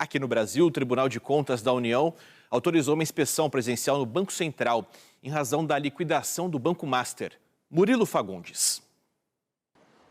Aqui no Brasil, o Tribunal de Contas da União autorizou uma inspeção presencial no Banco Central em razão da liquidação do Banco Master. Murilo Fagundes.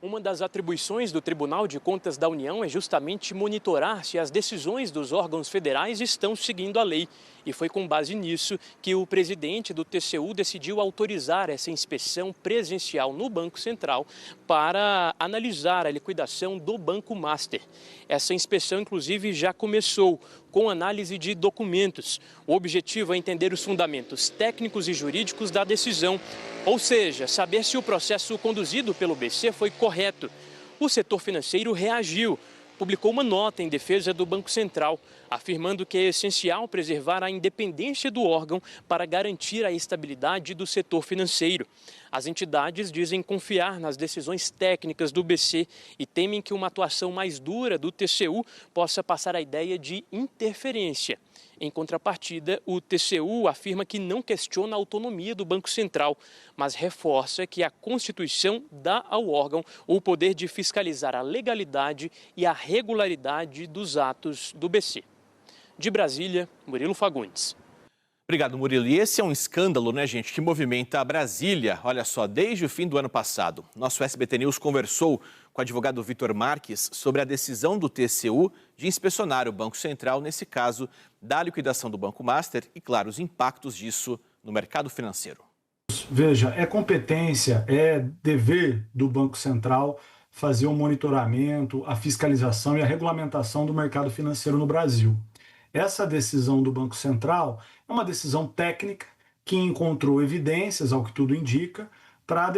Uma das atribuições do Tribunal de Contas da União é justamente monitorar se as decisões dos órgãos federais estão seguindo a lei. E foi com base nisso que o presidente do TCU decidiu autorizar essa inspeção presencial no Banco Central para analisar a liquidação do Banco Master. Essa inspeção, inclusive, já começou com análise de documentos. O objetivo é entender os fundamentos técnicos e jurídicos da decisão, ou seja, saber se o processo conduzido pelo BC foi correto. O setor financeiro reagiu, publicou uma nota em defesa do Banco Central, afirmando que é essencial preservar a independência do órgão para garantir a estabilidade do setor financeiro. As entidades dizem confiar nas decisões técnicas do BC e temem que uma atuação mais dura do TCU possa passar a ideia de interferência. Em contrapartida, o TCU afirma que não questiona a autonomia do Banco Central, mas reforça que a Constituição dá ao órgão o poder de fiscalizar a legalidade e a regularidade dos atos do BC. De Brasília, Murilo Fagundes. Obrigado, Murilo. E esse é um escândalo, né, gente, que movimenta a Brasília. Olha só, desde o fim do ano passado, nosso SBT News conversou com o advogado Vitor Marques sobre a decisão do TCU de inspecionar o Banco Central, nesse caso, da liquidação do Banco Master e, claro, os impactos disso no mercado financeiro. Veja, é competência, é dever do Banco Central fazer o monitoramento, a fiscalização e a regulamentação do mercado financeiro no Brasil. Essa decisão do Banco Central é uma decisão técnica que encontrou evidências, ao que tudo indica, para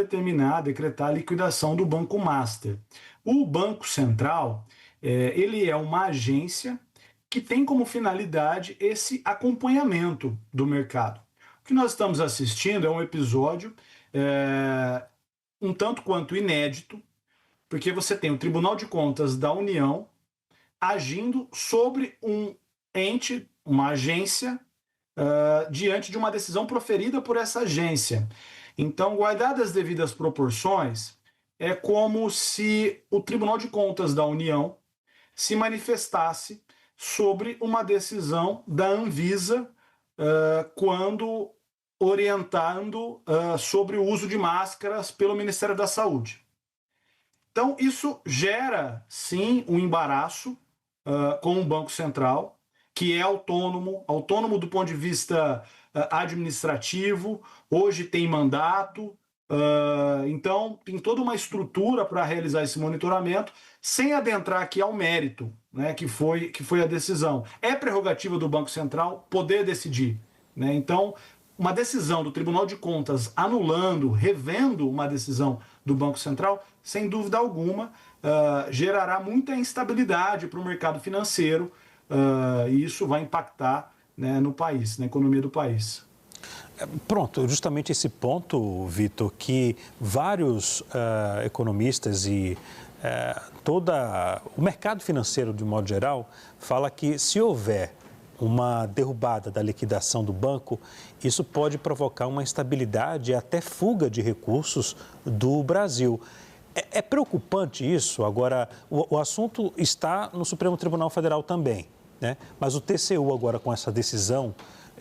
decretar a liquidação do Banco Master. O Banco Central, ele é uma agência que tem como finalidade esse acompanhamento do mercado. O que nós estamos assistindo é um episódio um tanto quanto inédito, porque você tem o Tribunal de Contas da União agindo sobre um ente, uma agência, diante de uma decisão proferida por essa agência. Então, guardadas as devidas proporções, é como se o Tribunal de Contas da União se manifestasse sobre uma decisão da Anvisa quando orientando sobre o uso de máscaras pelo Ministério da Saúde. Então, isso gera, sim, um embaraço com o Banco Central, que é autônomo do ponto de vista administrativo, hoje tem mandato, então tem toda uma estrutura para realizar esse monitoramento, sem adentrar aqui ao mérito, né, que foi a decisão. É prerrogativa do Banco Central poder decidir, né? Então, uma decisão do Tribunal de Contas anulando, revendo uma decisão do Banco Central, sem dúvida alguma, gerará muita instabilidade para o mercado financeiro, e isso vai impactar, né, no país, na economia do país. Pronto, justamente esse ponto, Vitor, que vários economistas e todo o mercado financeiro, de modo geral, fala que se houver uma derrubada da liquidação do banco, isso pode provocar uma instabilidade e até fuga de recursos do Brasil. É preocupante isso? Agora, o assunto está no Supremo Tribunal Federal também, né? Mas o TCU agora com essa decisão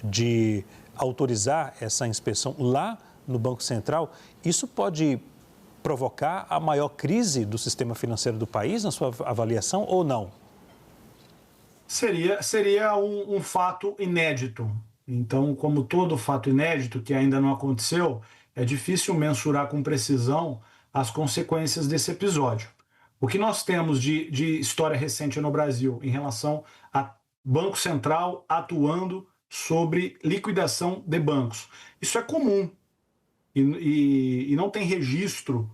de autorizar essa inspeção lá no Banco Central, isso pode provocar a maior crise do sistema financeiro do país, na sua avaliação, ou não? Seria um fato inédito. Então, como todo fato inédito que ainda não aconteceu, é difícil mensurar com precisão as consequências desse episódio. O que nós temos de história recente no Brasil em relação a Banco Central atuando sobre liquidação de bancos? Isso é comum e não tem registro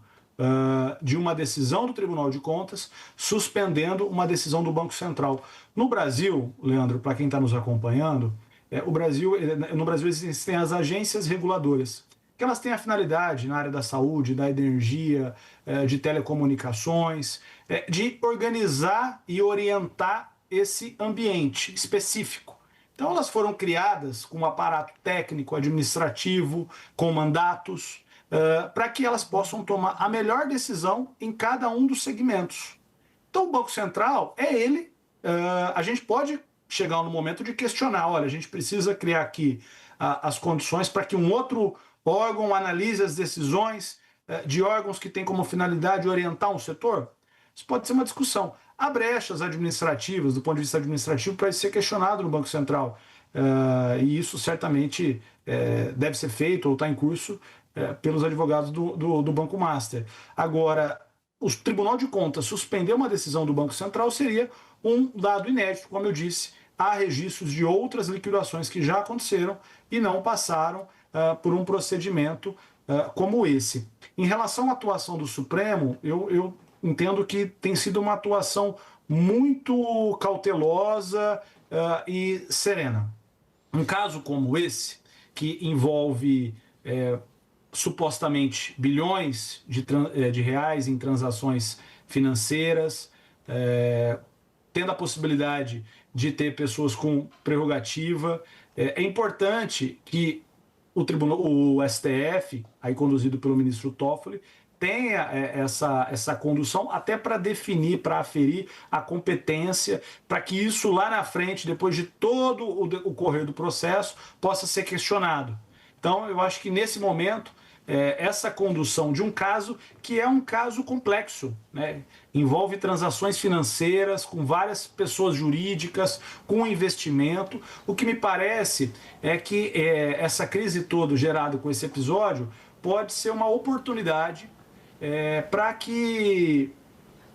de uma decisão do Tribunal de Contas suspendendo uma decisão do Banco Central. No Brasil, Leandro, para quem está nos acompanhando, no Brasil existem as agências reguladoras, que elas têm a finalidade na área da saúde, da energia, de telecomunicações, de organizar e orientar esse ambiente específico. Então elas foram criadas com um aparato técnico, administrativo, com mandatos, para que elas possam tomar a melhor decisão em cada um dos segmentos. Então o Banco Central é ele, a gente pode chegar no momento de questionar, olha, a gente precisa criar aqui as condições para que um outro órgão analise as decisões de órgãos que têm como finalidade orientar um setor? Isso pode ser uma discussão. Há brechas administrativas, do ponto de vista administrativo, para isso ser questionado no Banco Central. E isso certamente deve ser feito ou está em curso pelos advogados do Banco Master. Agora, o Tribunal de Contas suspender uma decisão do Banco Central seria um dado inédito, como eu disse. Há registros de outras liquidações que já aconteceram e não passaram por um procedimento como esse. Em relação à atuação do Supremo, eu entendo que tem sido uma atuação muito cautelosa e serena. Um caso como esse, que envolve supostamente bilhões de reais em transações financeiras, tendo a possibilidade de ter pessoas com prerrogativa, é importante que o STF, aí conduzido pelo ministro Toffoli, tenha essa condução até para definir, para aferir a competência, para que isso lá na frente, depois de todo o correr do processo, possa ser questionado. Então, eu acho que nesse momento, essa condução de um caso que é um caso complexo, né? Envolve transações financeiras com várias pessoas jurídicas, com investimento. O que me parece é que essa crise toda gerada com esse episódio pode ser uma oportunidade para que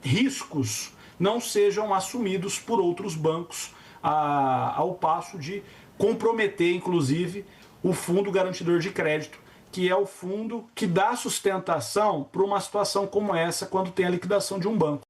riscos não sejam assumidos por outros bancos, ao passo de comprometer, inclusive, o Fundo Garantidor de Crédito, que é o fundo que dá sustentação para uma situação como essa quando tem a liquidação de um banco.